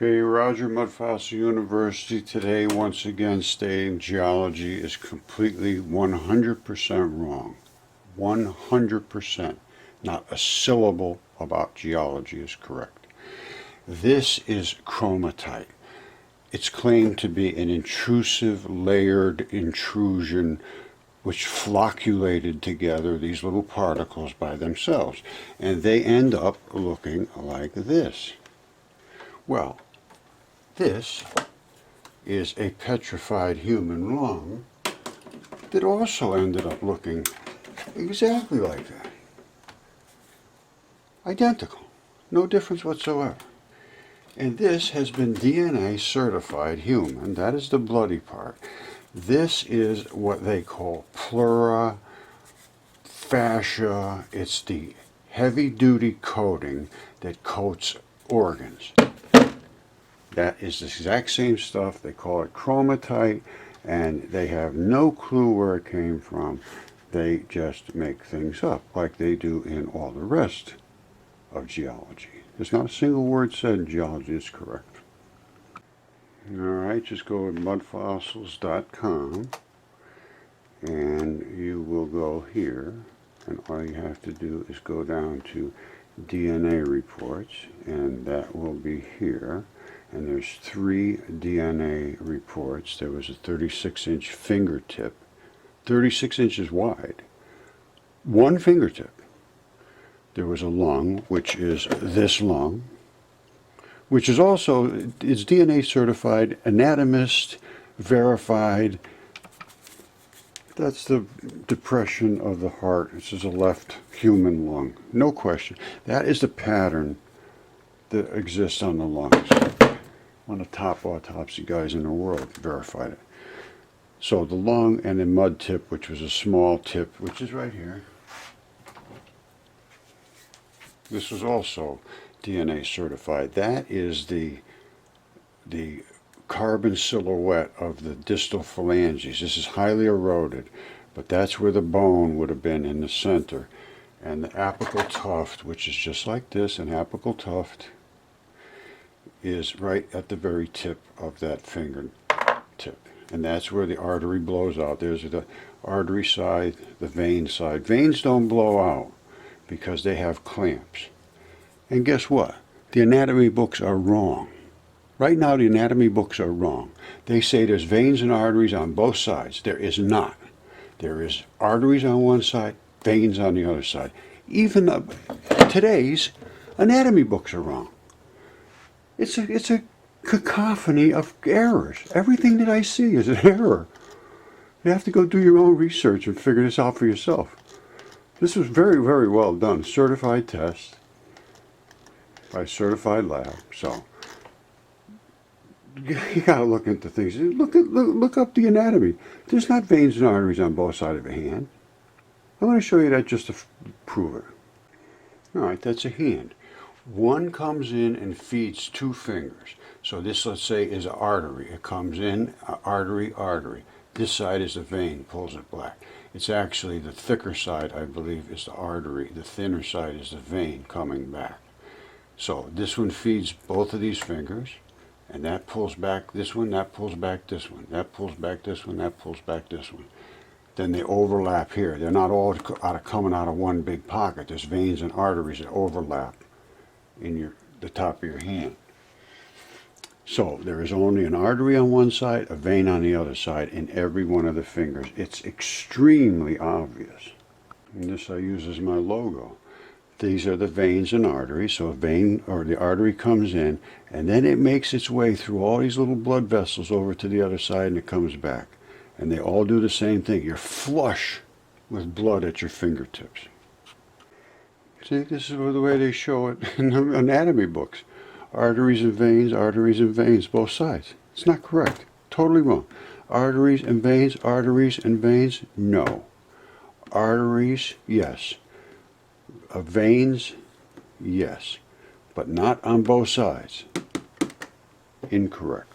Okay, Roger, Mudfossil University today once again stating geology is completely 100% wrong. 100%. Not a syllable about geology is correct. This is chromatite. It's claimed to be an intrusive layered intrusion which flocculated together these little particles by themselves, and they end up looking like this. Well, this is a petrified human lung that also ended up looking exactly like that. Identical. No difference whatsoever. And this has been DNA certified human. That is the bloody part. This is what they call pleura, fascia. It's the heavy-duty coating that coats organs. That is the exact same stuff. They call it chromatite, and they have no clue where it came from. They just make things up like they do in all the rest of geology. There's not a single word said in geology that's correct. Alright, just go to mudfossils.com and you will go here, and all you have to do is go down to DNA reports, and that will be here. And there's 3 DNA reports. There was a 36-inch fingertip, 36 inches wide, one fingertip. There was a lung, which is this lung, which is also, it's DNA certified, anatomist verified. That's the depression of the heart. This is a left human lung, no question. That is the pattern that exists on the lungs. One of the top autopsy guys in the world verified it. So the lung and the mud tip, which was a small tip, which is right here. This was also DNA certified. That is the carbon silhouette of the distal phalanges. This is highly eroded, but that's where the bone would have been in the center. And the apical tuft, which is just like this, an apical tuft, is right at the very tip of that finger tip. And that's where the artery blows out. There's the artery side, the vein side. Veins don't blow out because they have clamps. And guess what? The anatomy books are wrong. Right now the anatomy books are wrong. They say there's veins and arteries on both sides. There is not. There is arteries on one side, veins on the other side. Even today's anatomy books are wrong. It's a cacophony of errors. Everything that I see is an error. You have to go do your own research and figure this out for yourself. This was very, very well done. Certified test by certified lab. So you gotta look into things. Look up the anatomy. There's not veins and arteries on both sides of a hand. I'm going to show you that just to prove it. All right, that's a hand. One comes in and feeds 2 fingers. So this, let's say, is an artery. It comes in, artery, artery. This side is a vein, pulls it back. It's actually the thicker side, I believe, is the artery. The thinner side is the vein coming back. So this one feeds both of these fingers, and that pulls back this one, that pulls back this one, that pulls back this one, that pulls back this one. Then they overlap here. They're not all coming out of one big pocket. There's veins and arteries that overlap in the top of your hand. So there is only an artery on one side, a vein on the other side in every one of the fingers. It's extremely obvious. And this I use as my logo. These are the veins and arteries. So a vein or the artery comes in, and then it makes its way through all these little blood vessels over to the other side, and it comes back. And they all do the same thing. You're flush with blood at your fingertips. See, this is the way they show it in the anatomy books. Arteries and veins, both sides. It's not correct. Totally wrong. Arteries and veins, no. Arteries, yes. Veins, yes. But not on both sides. Incorrect.